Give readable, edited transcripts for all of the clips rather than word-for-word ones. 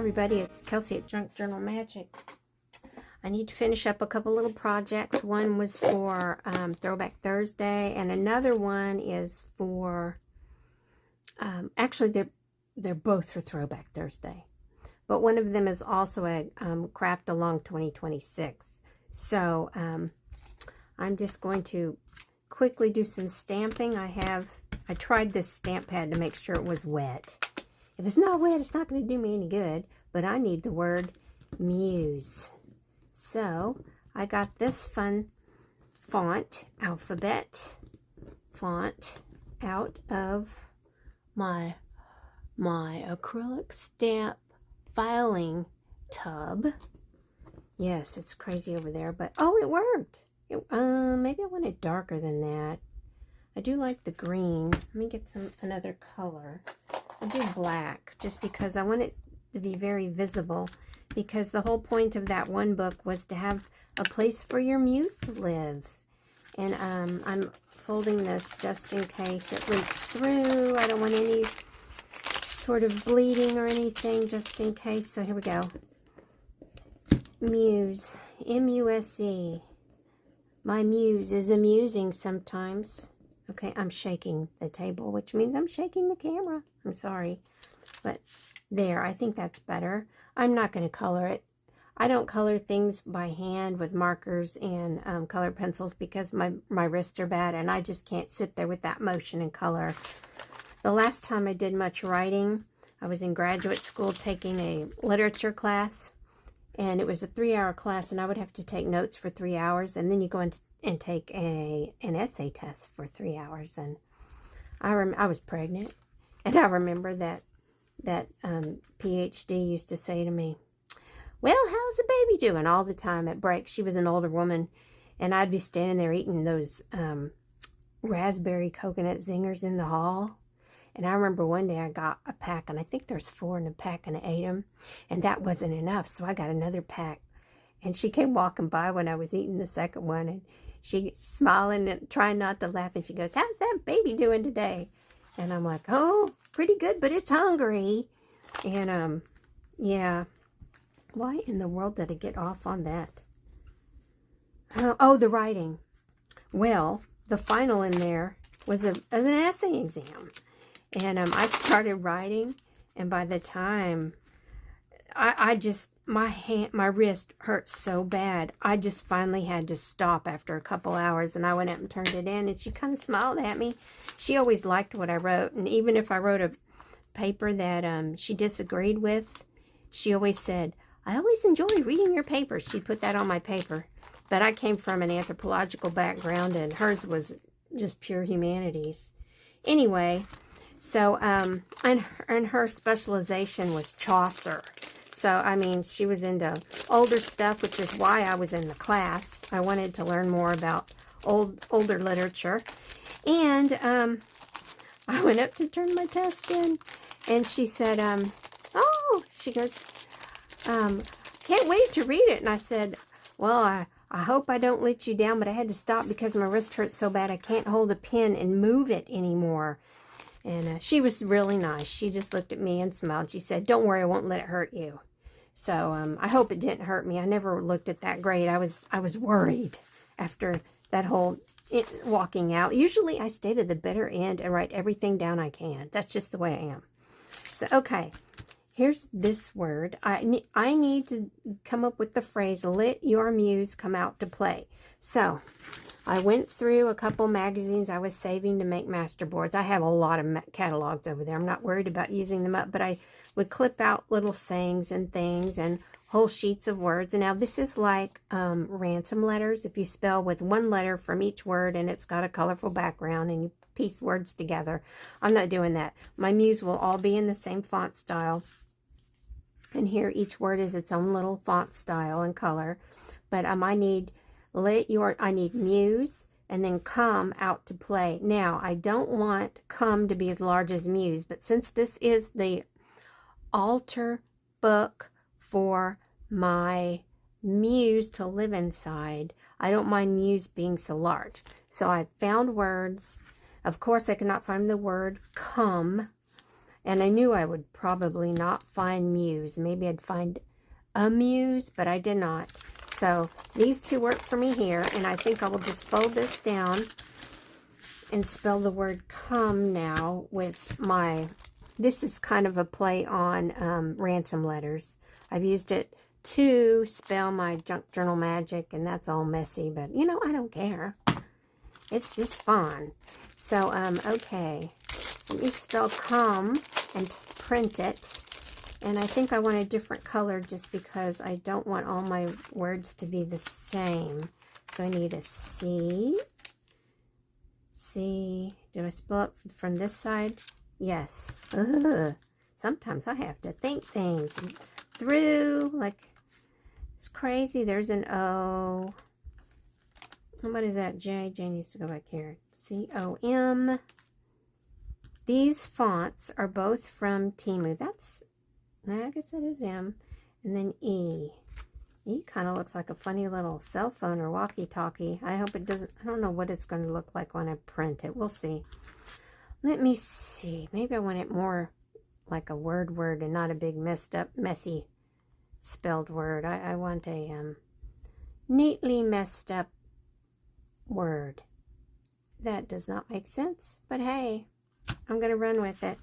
everybody, it's Kelsey at Junk Journal Magic. I need to finish up a couple little projects. One was for Throwback Thursday, and another one is for, actually they're both for Throwback Thursday. But one of them is also a Craft Along 2026. So I'm just going to quickly do some stamping. I tried this stamp pad to make sure it was wet. If it's not wet, it's not going to do me any good, but I need the word Muse. So I got this fun font, alphabet font, out of my acrylic stamp filing tub. Yes, it's crazy over there, but oh, it worked. Maybe I want it darker than that. I do like the green. Let me get another color. I do black just because I want it to be very visible, because the whole point of that one book was to have a place for your muse to live. And I'm folding this just in case it leaks through. I don't want any sort of bleeding or anything, just in case. So here we go. Muse, M-U-S-E. My muse is amusing sometimes. Okay, I'm shaking the table, which means I'm shaking the camera. I'm sorry. But there, I think that's better. I'm not going to color it. I don't color things by hand with markers and colored pencils because my wrists are bad and I just can't sit there with that motion and color. The last time I did much writing, I was in graduate school taking a literature class. And it was a 3-hour class, and I would have to take notes for 3 hours, and then you go and take an essay test for 3 hours. And I was pregnant, and I remember that PhD used to say to me, "Well, how's the baby doing?" all the time at break. She was an older woman, and I'd be standing there eating those raspberry coconut zingers in the hall. And I remember one day I got a pack, and I think there's 4 in a pack, and I ate them. And that wasn't enough, so I got another pack. And she came walking by when I was eating the second one, and she smiling and trying not to laugh. And she goes, "How's that baby doing today?" And I'm like, "Oh, pretty good, but it's hungry." And, yeah. Why in the world did I get off on that? Oh, the writing. Well, the final in there was an essay exam. And I started writing, and by the time my wrist hurt so bad, I just finally had to stop after a couple hours, and I went up and turned it in, and she kind of smiled at me. She always liked what I wrote, and even if I wrote a paper that she disagreed with, she always said, "I always enjoy reading your papers." She'd put that on my paper. But I came from an anthropological background, and hers was just pure humanities. Anyway, so, and her specialization was Chaucer. So, I mean, she was into older stuff, which is why I was in the class. I wanted to learn more about older literature. And I went up to turn my test in, and she said, she goes, "Can't wait to read it." And I said, "Well, I hope I don't let you down, but I had to stop because my wrist hurts so bad I can't hold a pen and move it anymore." And she was really nice. She just looked at me and smiled. She said, "Don't worry, I won't let it hurt you." So I hope it didn't hurt me. I never looked at that grade. I was worried after that whole walking out. Usually I stay to the bitter end and write everything down I can. That's just the way I am. So, okay. Here's this word. I need to come up with the phrase, "Let your muse come out to play." So I went through a couple magazines I was saving to make masterboards. I have a lot of catalogs over there. I'm not worried about using them up, but I would clip out little sayings and things and whole sheets of words. And now this is like ransom letters. If you spell with one letter from each word and it's got a colorful background and you piece words together. I'm not doing that. My muse will all be in the same font style. And here each word is its own little font style and color. But I need muse and then come out to play. Now, I don't want come to be as large as muse, but since this is the altar book for my muse to live inside, I don't mind muse being so large. So I found words. Of course, I could not find the word come. And I knew I would probably not find Muse. Maybe I'd find a Muse, but I did not. So these two work for me here, and I think I will just fold this down and spell the word come now with my, this is kind of a play on ransom letters. I've used it to spell my junk journal magic, and that's all messy, but you know, I don't care. It's just fun. So, okay, let me spell come and print it. And I think I want a different color just because I don't want all my words to be the same. So I need a C. C. Do I spell it from this side? Yes. Ugh. Sometimes I have to think things through. Like, it's crazy. There's an O. What is that? J. J needs to go back here. C-O-M. These fonts are both from Temu. That's, I guess that is M. And then E. E kind of looks like a funny little cell phone or walkie-talkie. I hope it doesn't, I don't know what it's going to look like when I print it. We'll see. Let me see. Maybe I want it more like a word and not a big messed up, messy spelled word. I want a neatly messed up word. That does not make sense, but hey, I'm going to run with it.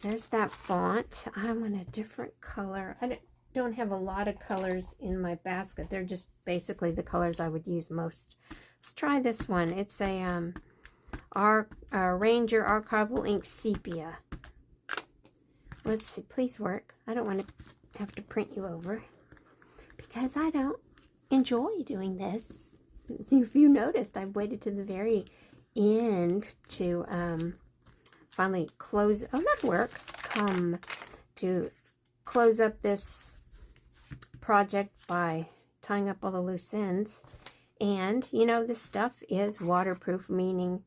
There's that font. I want a different color. I don't have a lot of colors in my basket. They're just basically the colors I would use most. Let's try this one. It's a Ranger Archival Ink Sepia. Let's see. Please work. I don't want to have to print you over because I don't enjoy doing this. If you noticed, I waited to the very end to finally close, oh, not work, come to close up this project by tying up all the loose ends. And, you know, this stuff is waterproof, meaning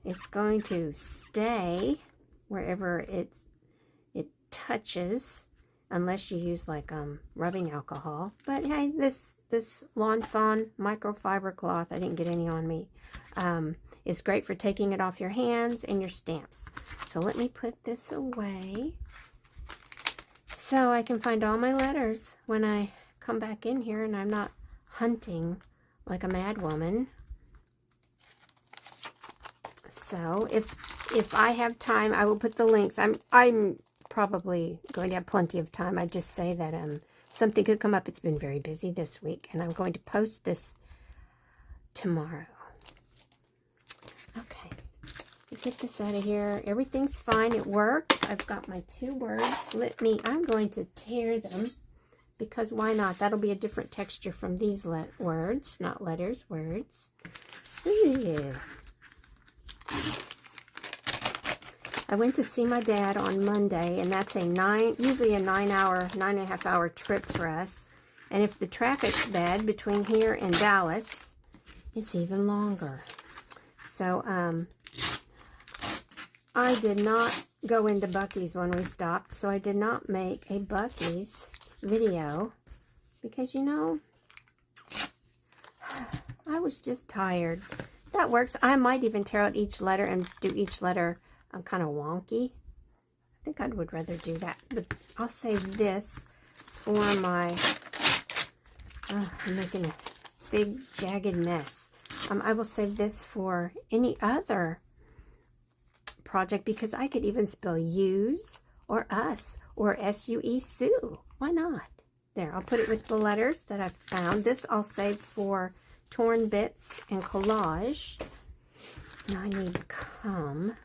it's going to stay wherever it touches, unless you use like rubbing alcohol. But hey, this Lawn Fawn microfiber cloth, I didn't get any on me, is great for taking it off your hands and your stamps. So let me put this away so I can find all my letters when I come back in here and I'm not hunting like a mad woman. So if I have time, I will put the links. I'm probably going to have plenty of time. I just say that something could come up. It's been very busy this week, and I'm going to post this tomorrow. Okay, let's get this out of here. Everything's fine. It worked. I've got my two words. I'm going to tear them because why not? That'll be a different texture from these words, not letters, words. Ooh. I went to see my dad on Monday, and that's usually a 9.5 hour trip for us. And if the traffic's bad between here and Dallas, it's even longer. So, I did not go into Buc-ee's when we stopped, so I did not make a Buc-ee's video because, you know, I was just tired. That works. I might even tear out each letter and do each letter kind of wonky. I think I would rather do that, but I'll save this for my, I'm making a big jagged mess. I will save this for any other project because I could even spell use or us or S-U-E Sue. Why not? There, I'll put it with the letters that I found. This I'll save for torn bits and collage. Now I need come.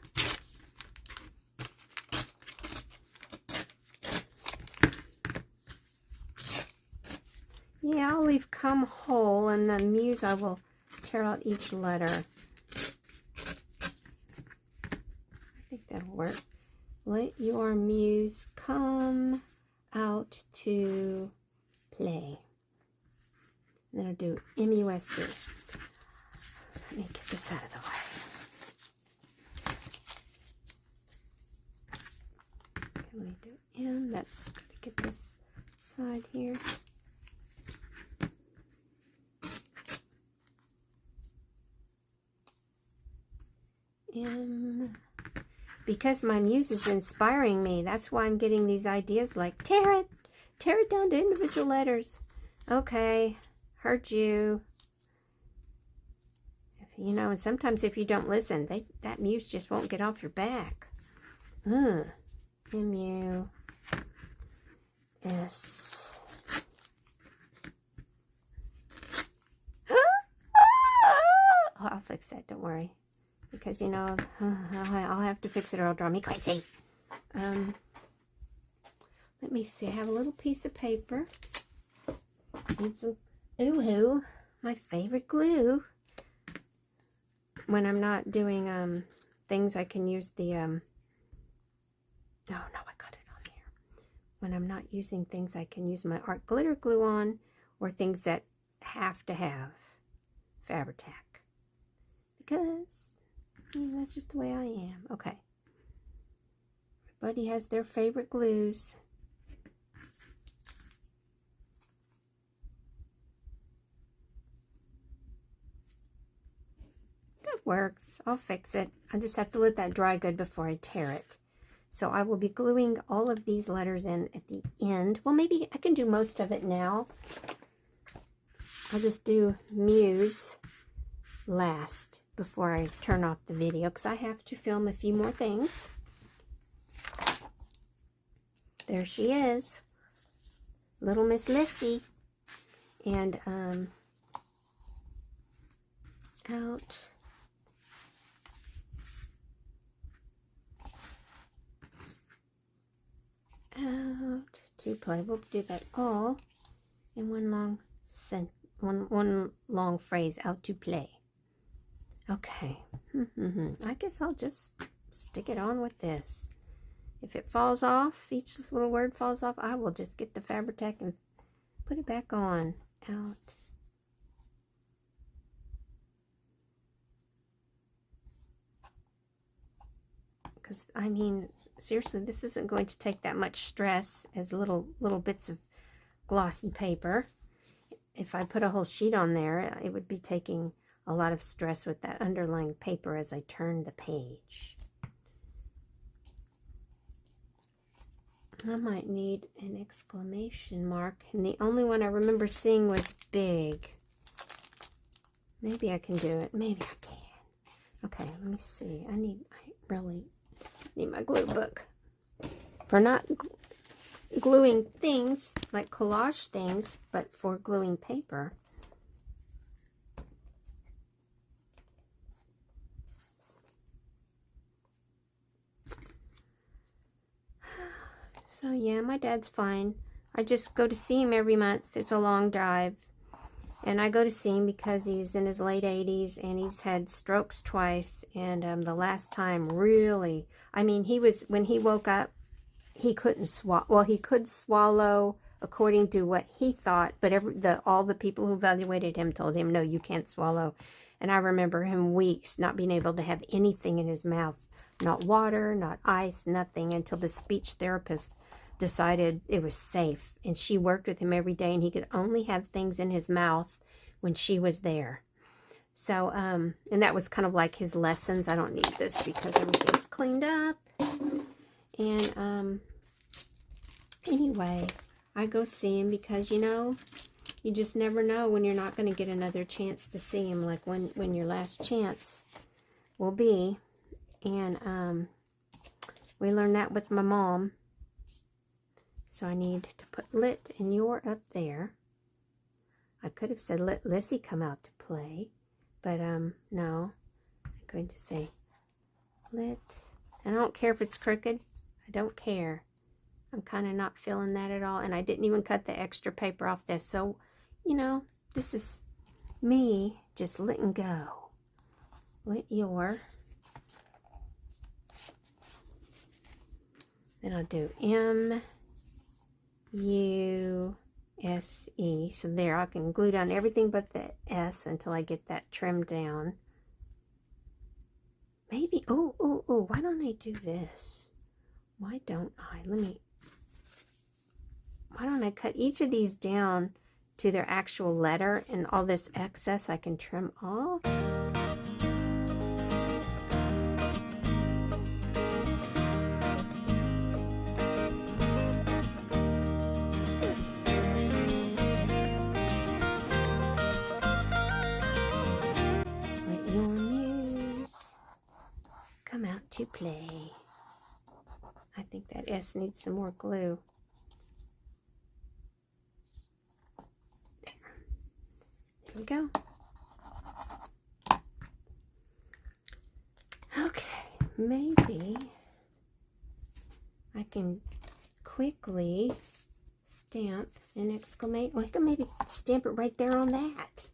Yeah, I'll leave come whole, and the Muse I will tear out each letter. I think that'll work. Let your Muse come out to play. And then I'll do M-U-S-C. Let me get this out of the way. Can we do M? That's going to get this side here. M. because my muse is inspiring me. That's why I'm getting these ideas like, tear it down to individual letters. Okay, heard you. You know, and sometimes if you don't listen, that muse just won't get off your back. M-U-S. I'll fix that, don't worry. Because, you know, I'll have to fix it or it'll drive me crazy. Let me see. I have a little piece of paper. Need some Ooh-hoo, my favorite glue. When I'm not doing things, I can use the oh no, I got it on here. When I'm not using things, I can use my art glitter glue on, or things that have to have Fabri-Tac, because that's just the way I am. Okay, everybody has their favorite glues. Works. I'll fix it. I just have to let that dry good before I tear it. So I will be gluing all of these letters in at the end. Well, maybe I can do most of it now. I'll just do Muse last before I turn off the video, because I have to film a few more things. There she is, little Miss Lissy. And out. Out to play. We'll do that all in one long phrase. Out to play. Okay. I guess I'll just stick it on with this. If it falls off, each little word falls off, I will just get the Fabri-Tac and put it back on. Out. Because, I mean, seriously, this isn't going to take that much stress as little bits of glossy paper. If I put a whole sheet on there, it would be taking a lot of stress with that underlying paper as I turn the page. I might need an exclamation mark, and the only one I remember seeing was big. Maybe I can do it. Maybe I can. Okay, let me see. I really need my glue book for not gluing things like collage things, but for gluing paper. So yeah, my dad's fine. I just go to see him every month. It's a long drive, and I go to see him because he's in his late 80s and he's had strokes twice. And the last time, really, I mean, when he woke up, he couldn't swallow. Well, he could swallow according to what he thought, but all the people who evaluated him told him, no, you can't swallow. And I remember him weeks not being able to have anything in his mouth, not water, not ice, nothing, until the speech therapist decided it was safe. And she worked with him every day, and he could only have things in his mouth when she was there. So, and that was kind of like his lessons. I don't need this because everything's cleaned up. And, anyway, I go see him because, you know, you just never know when you're not going to get another chance to see him, like when your last chance will be. And, we learned that with my mom. So I need to put lit and your up there. I could have said let Lissy come out to play, but no. I'm going to say lit. And I don't care if it's crooked. I don't care. I'm kind of not feeling that at all. And I didn't even cut the extra paper off this. So, you know, this is me just letting go. Lit your. Then I'll do M-U-S-E. So there, I can glue down everything but the S until I get that trimmed down. Maybe, oh, why don't I do this? Why don't I? Why don't I cut each of these down to their actual letter, and all this excess I can trim off. to play. I think that S needs some more glue. There we go. Okay, maybe I can quickly stamp and exclamate. Well, I can maybe stamp it right there on that.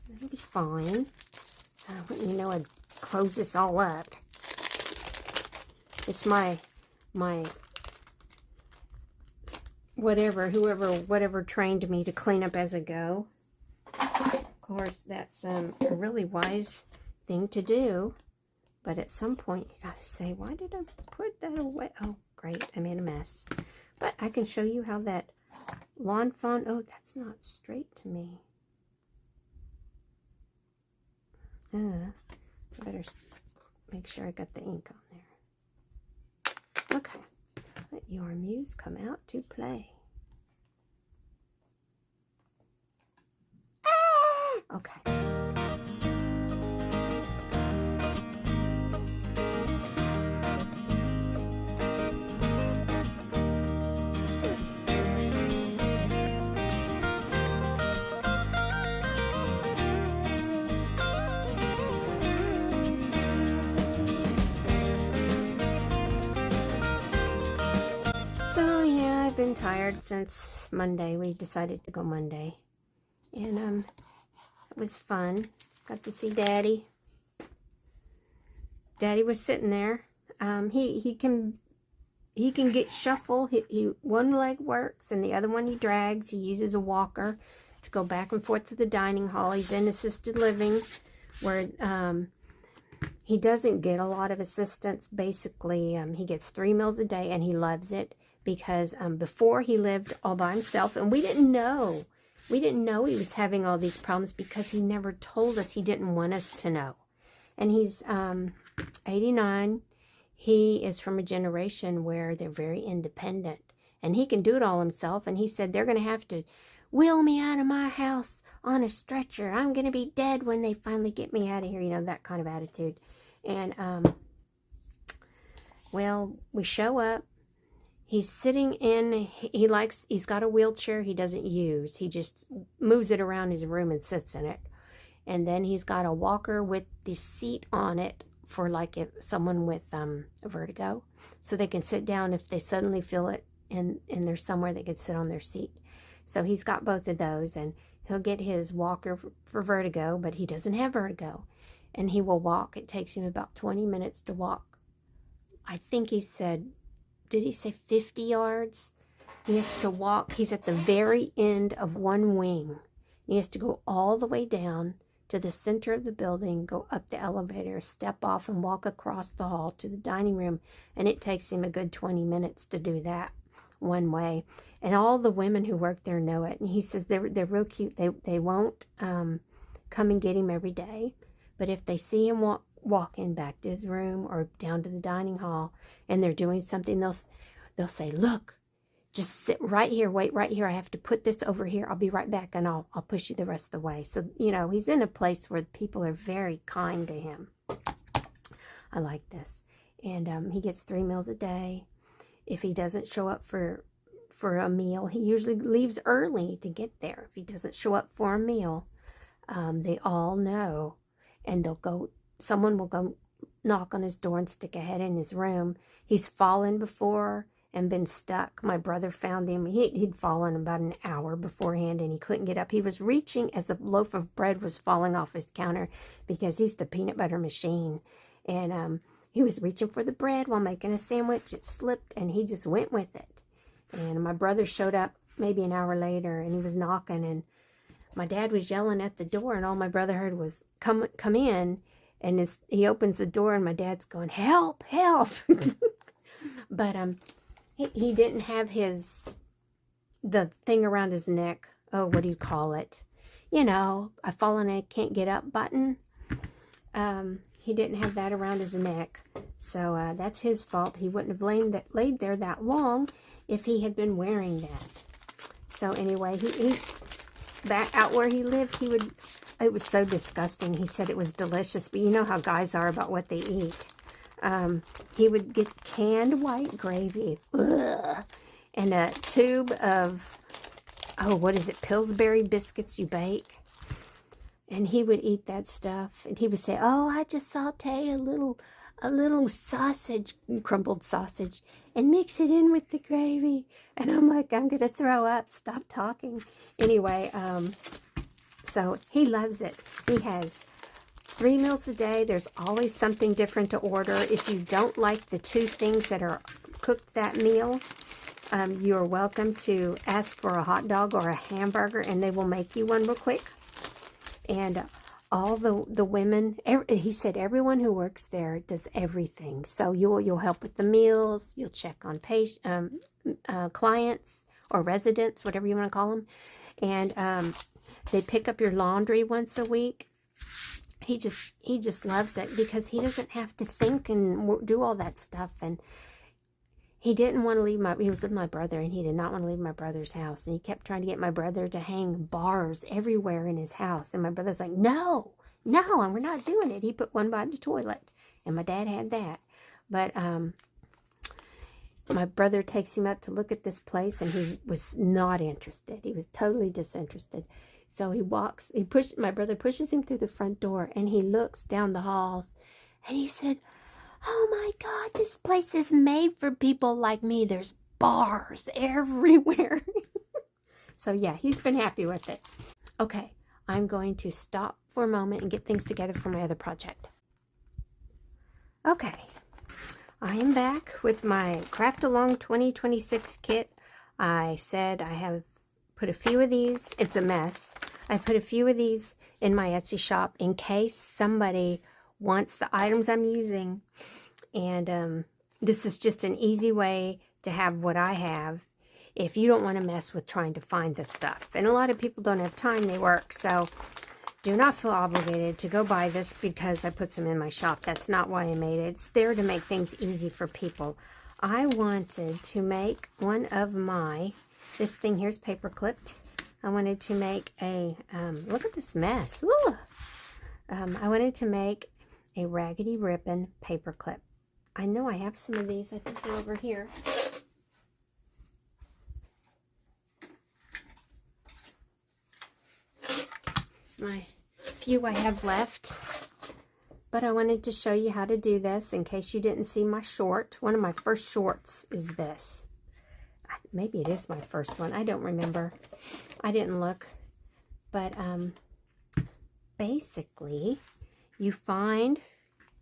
That'll be fine. You know, I'd close this all up. It's my whatever trained me to clean up as I go. Of course, that's a really wise thing to do. But at some point, you gotta say, why did I put that away? Oh, great, I made a mess. But I can show you how that lawn font, oh, that's not straight to me. I better make sure I got the ink on there. Okay, let your muse come out to play. Ah! Okay. So yeah, I've been tired since Monday. We decided to go Monday. And it was fun. Got to see Daddy. Daddy was sitting there. He can get shuffle. He one leg works and the other one he drags. He uses a walker to go back and forth to the dining hall. He's in assisted living where he doesn't get a lot of assistance. Basically, he gets 3 meals a day and he loves it. Because before he lived all by himself, and we didn't know he was having all these problems because he never told us. He didn't want us to know. And he's 89. He is from a generation where they're very independent, and he can do it all himself. And he said, they're going to have to wheel me out of my house on a stretcher. I'm going to be dead when they finally get me out of here. You know, that kind of attitude. And well, we show up. He's sitting in, he's got a wheelchair he doesn't use. He just moves it around his room and sits in it. And then he's got a walker with the seat on it for like if someone with vertigo. So they can sit down if they suddenly feel it and there's somewhere they can sit on their seat. So he's got both of those, and he'll get his walker for vertigo, but he doesn't have vertigo. And he will walk. It takes him about 20 minutes to walk. I think he said, did he say 50 yards? He has to walk. He's at the very end of one wing. He has to go all the way down to the center of the building, go up the elevator, step off, and walk across the hall to the dining room. And it takes him a good 20 minutes to do that one way. And all the women who work there know it. And he says they're real cute. They won't come and get him every day. But if they see him walking back to his room or down to the dining hall and they're doing something, they'll say, look, just sit right here, wait right here. I have to put this over here. I'll be right back, and I'll push you the rest of the way. So, you know, he's in a place where people are very kind to him. I like this. And he gets 3 meals a day. If he doesn't show up for a meal, he usually leaves early to get there. If he doesn't show up for a meal, they all know, and someone will go knock on his door and stick a head in his room. He's fallen before and been stuck. My brother found him. He'd fallen about an hour beforehand, and he couldn't get up. He was reaching as a loaf of bread was falling off his counter because he's the peanut butter machine. And he was reaching for the bread while making a sandwich. It slipped, and he just went with it. And my brother showed up maybe an hour later, and he was knocking, and my dad was yelling at the door, and all my brother heard was, come in. And he opens the door, and my dad's going, help, help. But he didn't have the thing around his neck. Oh, what do you call it? You know, I fallen and I can't get up button. He didn't have that around his neck. So that's his fault. He wouldn't have laid there that long if he had been wearing that. So anyway, he back out where he lived, it was so disgusting. He said it was delicious, but you know how guys are about what they eat. He would get canned white gravy. Ugh. And a tube of, oh, what is it, Pillsbury biscuits you bake. And he would eat that stuff. And he would say, oh, I just saute a little sausage, crumbled sausage, and mix it in with the gravy. And I'm like, I'm going to throw up. Stop talking. Anyway, so he loves it. He has 3 meals a day. There's always something different to order. If you don't like the 2 things that are cooked that meal, you're welcome to ask for a hot dog or a hamburger, and they will make you one real quick. And all the women, he said everyone who works there does everything. So you'll help with the meals, you'll check on clients or residents, whatever you want to call them. And they pick up your laundry once a week. He just loves it because he doesn't have to think and do all that stuff. And he didn't want to leave he was with my brother, and he did not want to leave my brother's house. And he kept trying to get my brother to hang bars everywhere in his house. And my brother's like, no, and we're not doing it. He put one by the toilet, and my dad had that. But my brother takes him up to look at this place, and he was not interested. He was totally disinterested. So my brother pushes him through the front door, and he looks down the halls, and he said, oh my God, this place is made for people like me. There's bars everywhere. So yeah, he's been happy with it. Okay, I'm going to stop for a moment and get things together for my other project. Okay, I am back with my Craft Along 2026 kit. I said I have put a few of these. It's a mess. I put a few of these in my Etsy shop in case somebody wants the items I'm using. And this is just an easy way to have what I have if you don't want to mess with trying to find this stuff. And a lot of people don't have time, they work. So do not feel obligated to go buy this because I put some in my shop. That's not why I made it. It's there to make things easy for people. I wanted to make one of this thing here's paper clipped. I wanted to make a, look at this mess. I wanted to make a raggedy ribbon paper clip. I know I have some of these. I think they're over here. Here's my few I have left. But I wanted to show you how to do this in case you didn't see my short. One of my first shorts is this. Maybe it is my first one. I don't remember. I didn't look. But basically, you find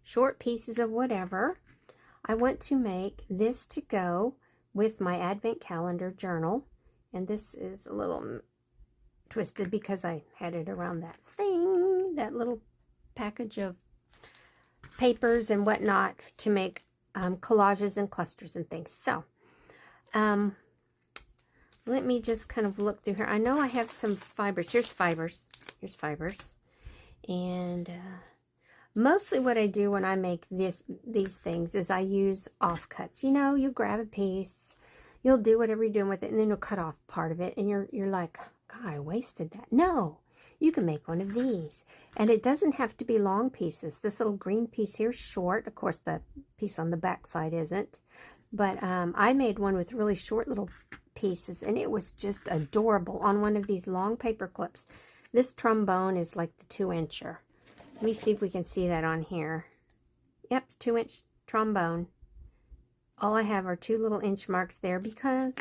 short pieces of whatever. I want to make this to go with my Advent calendar journal. And this is a little twisted because I had it around that thing, that little package of papers and whatnot to make collages and clusters and things. So, let me just kind of look through here. I know I have some fibers. Here's fibers. And mostly what I do when I make these things is I use offcuts. You know, you grab a piece, you'll do whatever you're doing with it, and then you'll cut off part of it, and you're like, God, I wasted that. No, you can make one of these. And it doesn't have to be long pieces. This little green piece here is short. Of course, the piece on the back side isn't. But I made one with really short little pieces, and it was just adorable on one of these long paper clips. This trombone is like the 2-incher. Let me see if we can see that on here. Yep, 2-inch trombone. All I have are 2 little inch marks there because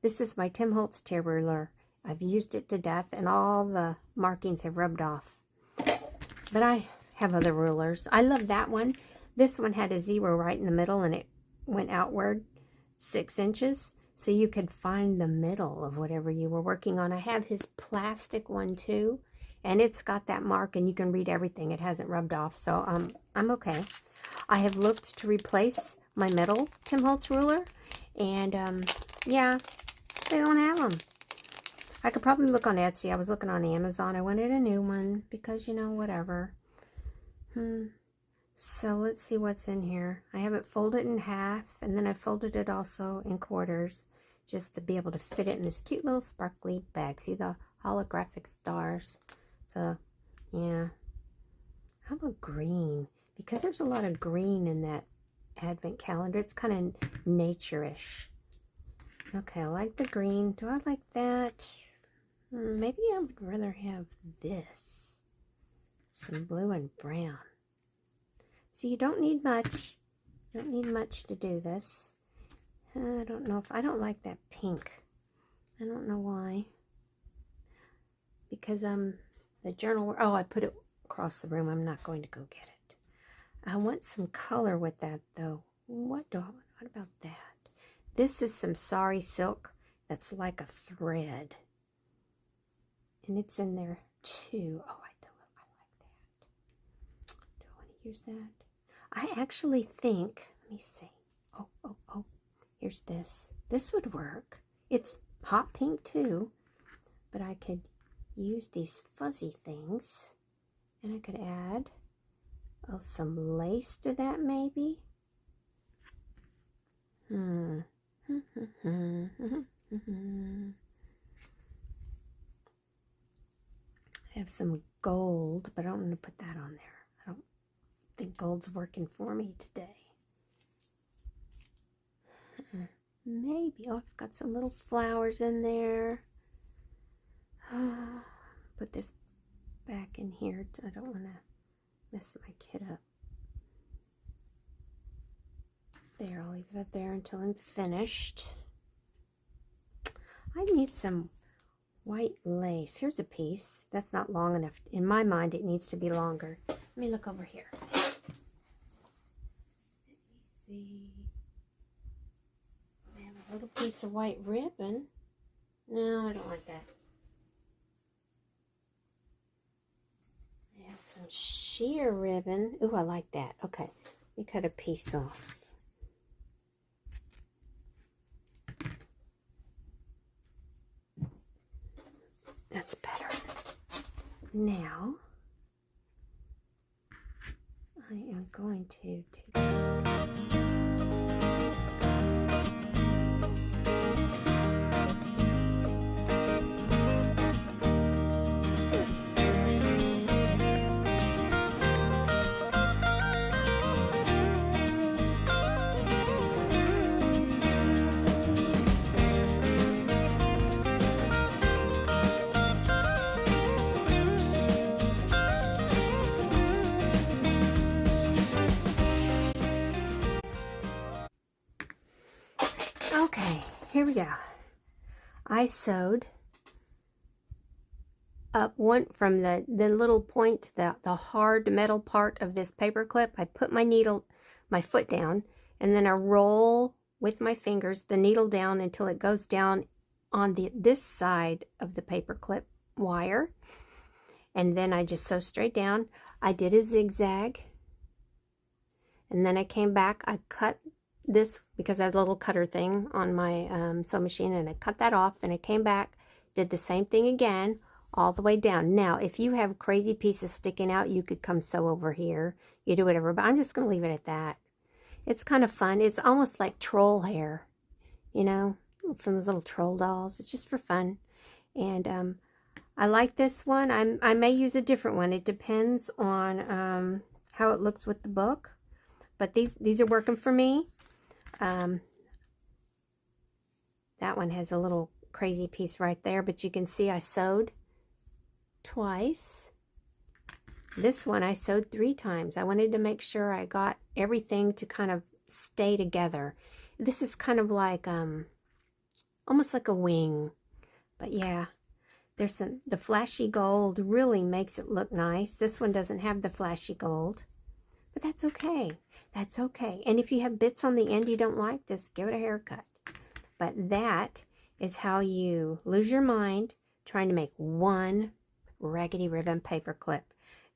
this is my Tim Holtz tear ruler. I've used it to death, and all the markings have rubbed off. But I have other rulers. I love that one. This one had a 0 right in the middle, and it went outward 6 inches. So you could find the middle of whatever you were working on. I have his plastic one too, and it's got that mark, and you can read everything. It hasn't rubbed off, so I'm okay. I have looked to replace my metal Tim Holtz ruler, and yeah, they don't have them. I could probably look on Etsy. I was looking on Amazon. I wanted a new one because, you know, whatever. So let's see what's in here. I have it folded in half, and then I folded it also in quarters just to be able to fit it in this cute little sparkly bag. See the holographic stars? So, yeah. How about green? because there's a lot of green in that advent calendar. It's kind of nature-ish. Okay, I like the green. Do I like that? Maybe I would rather have this. Some blue and brown. So you don't need much. You don't need much to do this. I don't know if I don't like that pink. I don't know why. Because the journal, oh, I put it across the room. I'm not going to go get it. I want some color with that though. What about that? This is some sari silk that's like a thread. And it's in there too. Oh, I like that. Do I want to use that? I actually think, let me see. Oh, here's this. This would work. It's hot pink too, but I could use these fuzzy things, and I could add some lace to that maybe. I have some gold, but I don't want to put that on there. I don't think gold's working for me today. Maybe. Oh, I've got some little flowers in there. Put this back in here. I don't want to mess my kid up. There, I'll leave that there until I'm finished. I need some white lace. Here's a piece. That's not long enough. In my mind, it needs to be longer. Let me look over here. Let me see. I have a little piece of white ribbon. No, I don't want that. I have some sheer ribbon. Ooh, I like that. Okay, let me cut a piece off. That's better. Now, I am going to take... Okay, here we go. I sewed up one from the little point, the hard metal part of this paper clip. I put my foot down, and then I roll with my fingers the needle down until it goes down on this side of the paper clip wire. And then I just sew straight down. I did a zigzag, and then I came back. I cut this because I have a little cutter thing on my sewing machine, and I cut that off. Then I came back, did the same thing again all the way down. Now, if you have crazy pieces sticking out, you could come sew over here. You do whatever, but I'm just going to leave it at that. It's kind of fun. It's almost like troll hair, you know, from those little troll dolls. It's just for fun. And I like this one. I may use a different one. It depends on how it looks with the book. But these are working for me. That one has a little crazy piece right there, but you can see I sewed twice. This one I sewed 3 times. I wanted to make sure I got everything to kind of stay together. This is kind of like almost like a wing, but yeah, there's the flashy gold really makes it look nice. This one doesn't have the flashy gold, but that's okay. That's okay. And if you have bits on the end you don't like, just give it a haircut. But that is how you lose your mind trying to make one raggedy ribbon paper clip.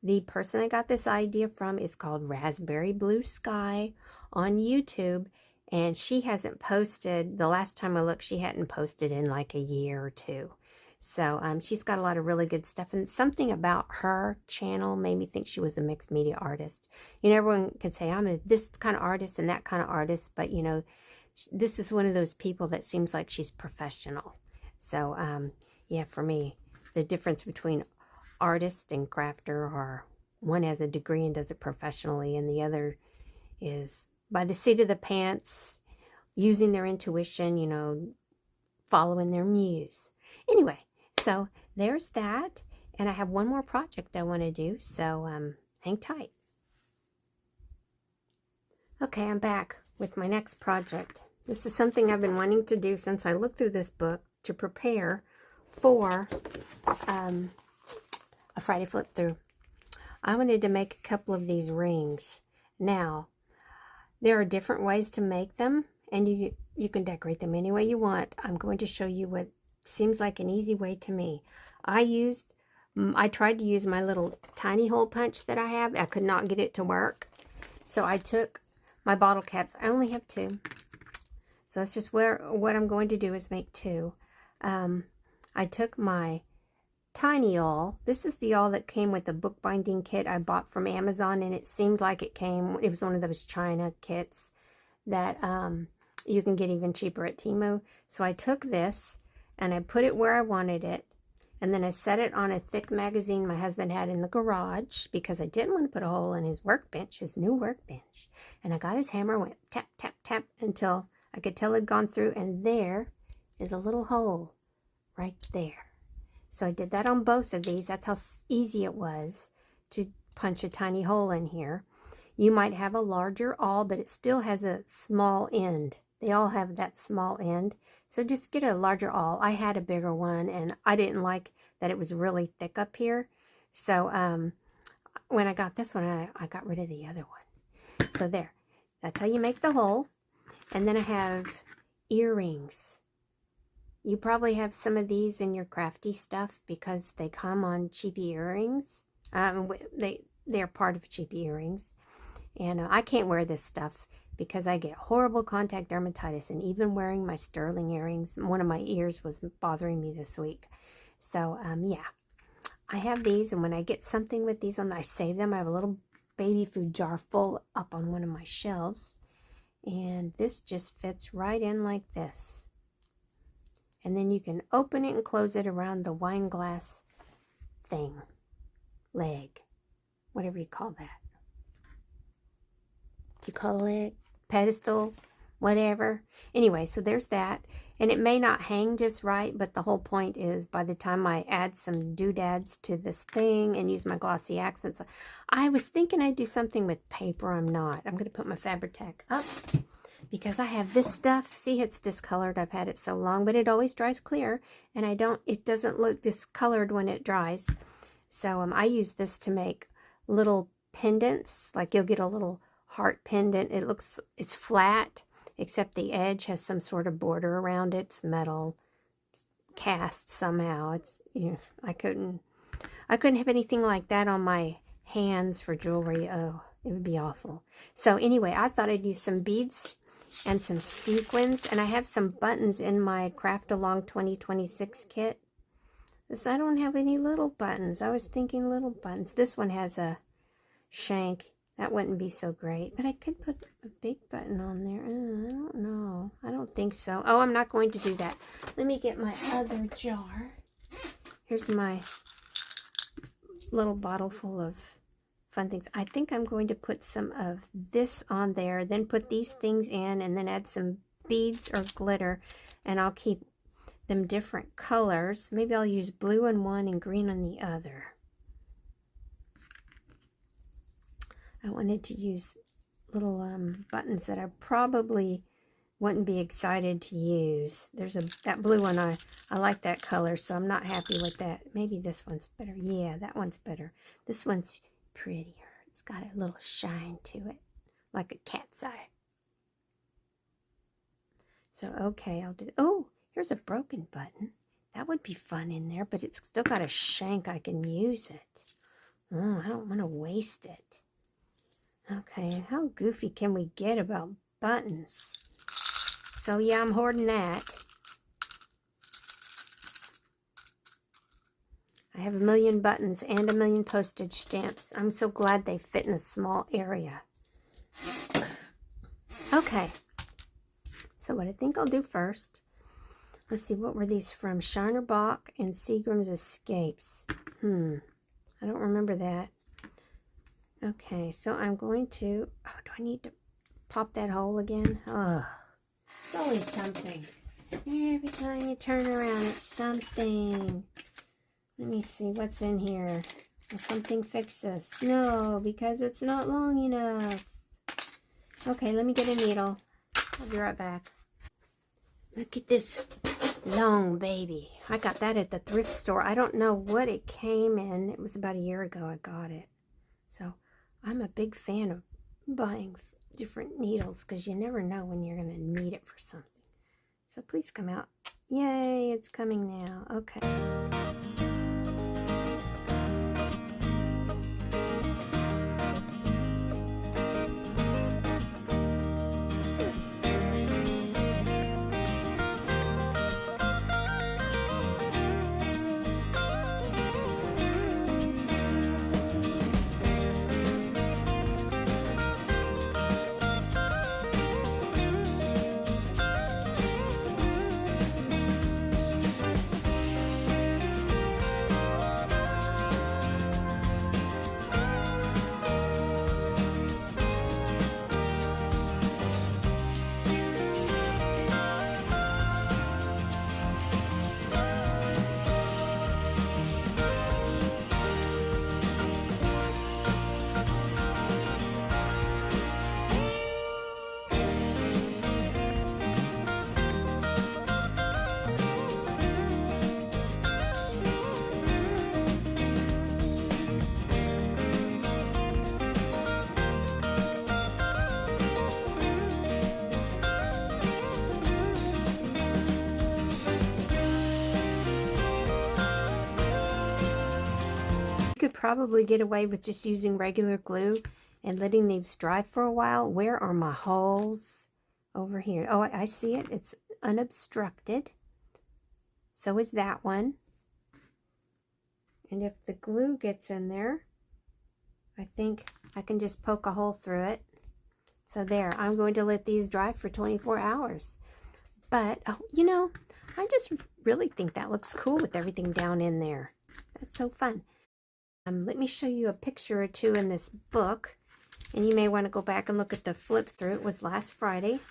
The person I got this idea from is called Raspberry Blue Sky on YouTube, and she hasn't posted, the last time I looked, she hadn't posted in like a year or 2. So she's got a lot of really good stuff, and something about her channel made me think she was a mixed media artist. You know, everyone can say I'm this kind of artist and that kind of artist, but you know, this is one of those people that seems like she's professional. So yeah, for me, the difference between artist and crafter are one has a degree and does it professionally, and the other is by the seat of the pants, using their intuition, you know, following their muse. Anyway, so there's that. And I have one more project I want to do, so hang tight. Okay, I'm back with my next project. This is something I've been wanting to do since I looked through this book to prepare for a Friday flip-through. I wanted to make a couple of these rings. Now, there are different ways to make them, and you can decorate them any way you want. I'm going to show you what seems like an easy way to me. I tried to use my little tiny hole punch that I have. I could not get it to work. So I took my bottle caps. I only have 2. So that's just what I'm going to do is make 2. I took my tiny awl. This is the awl that came with the bookbinding kit I bought from Amazon, and it seemed like it was one of those China kits that you can get even cheaper at Temu. So I took this and I put it where I wanted it. And then I set it on a thick magazine my husband had in the garage because I didn't want to put a hole in his workbench, his new workbench. And I got his hammer, went tap, tap, tap until I could tell it had gone through. And there is a little hole right there. So I did that on both of these. That's how easy it was to punch a tiny hole in here. You might have a larger awl, but it still has a small end. They all have that small end. So just get a larger awl. I had a bigger one, and I didn't like that it was really thick up here. So when I got this one, I got rid of the other one. So there. That's how you make the hole. And then I have earrings. You probably have some of these in your crafty stuff because they come on cheapy earrings. They're part of cheapy earrings. And I can't wear this stuff because I get horrible contact dermatitis, and even wearing my sterling earrings, one of my ears was bothering me this week. So yeah, I have these, and when I get something with these on, I save them. I have a little baby food jar full up on one of my shelves, and this just fits right in like this. And then you can open it and close it around the wine glass thing, leg, whatever you call that. You call it pedestal, whatever. Anyway, so there's that. And it may not hang just right, but the whole point is by the time I add some doodads to this thing and use my glossy accents, I was thinking I'd do something with paper. I'm not. I'm going to put my Fabri-Tac up because I have this stuff. See, it's discolored. I've had it so long, but it always dries clear, and it doesn't look discolored when it dries. So I use this to make little pendants. Like you'll get a little heart pendant. It's flat, except the edge has some sort of border around it. It's metal cast somehow. It's, you know, I couldn't have anything like that on my hands for jewelry. Oh, it would be awful. So anyway, I thought I'd use some beads and some sequins, and I have some buttons in my Craft Along 2026 kit. This, I don't have any little buttons. I was thinking little buttons. This one has a shank. That wouldn't be so great, but I could put a big button on there. I don't know. I don't think so. Oh, I'm not going to do that. Let me get my other jar. Here's my little bottle full of fun things. I think I'm going to put some of this on there, then put these things in, and then add some beads or glitter, and I'll keep them different colors. Maybe I'll use blue on one and green on the other. I wanted to use little buttons that I probably wouldn't be excited to use. There's that blue one, I like that color, so I'm not happy with that. Maybe this one's better. Yeah, that one's better. This one's prettier. It's got a little shine to it, like a cat's eye. So, okay, I'll do... Oh, here's a broken button. That would be fun in there, but it's still got a shank. I can use it. Oh, I don't want to waste it. Okay, how goofy can we get about buttons? So yeah, I'm hoarding that. I have 1,000,000 buttons and 1,000,000 postage stamps. I'm so glad they fit in a small area. Okay, so what I think I'll do first, let's see, what were these from? Shiner Bach and Seagram's Escapes. I don't remember that. Okay, so I'm going to, oh, do I need to pop that hole again? Oh, it's always something. Every time you turn around, it's something. Let me see what's in here. Will something fix this? No, because it's not long enough. Okay, let me get a needle. I'll be right back. Look at this long baby. I got that at the thrift store. I don't know what it came in. It was about a year ago I got it. So I'm a big fan of buying different needles because you never know when you're going to need it for something. So please come out. Yay, it's coming now. Okay. Could probably get away with just using regular glue and letting these dry for a while. Where are my holes? Over here. Oh, I see it. It's unobstructed. So is that one. And if the glue gets in there, I think I can just poke a hole through it. So there, I'm going to let these dry for 24 hours. But, oh, you know, I just really think that looks cool with everything down in there. That's so fun. Let me show you a picture or two in this book, and you may want to go back and look at the flip through. It was last Friday.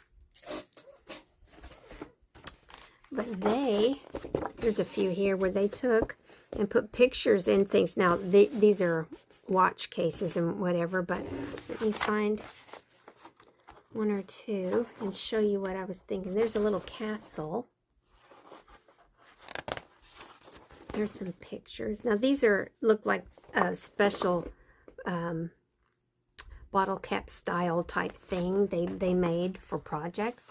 But there's a few here where they took and put pictures in things. Now, these are watch cases and whatever, but let me find one or two and show you what I was thinking. There's a little castle. There's some pictures. Now, these look like a special bottle cap style type thing they made for projects.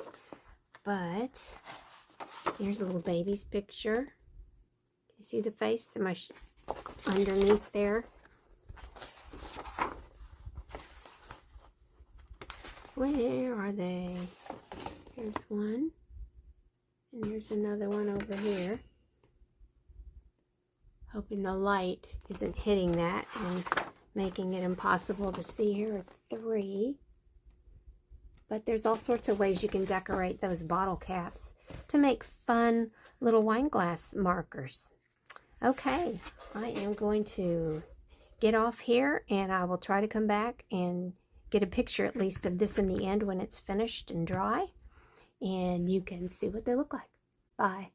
But here's a little baby's picture. You see the face? Am I underneath there? Where are they? Here's one. And there's another one over here. Hoping the light isn't hitting that and making it impossible to see. Here are three. But there's all sorts of ways you can decorate those bottle caps to make fun little wine glass markers. Okay, I am going to get off here, and I will try to come back and get a picture at least of this in the end when it's finished and dry, and you can see what they look like. Bye.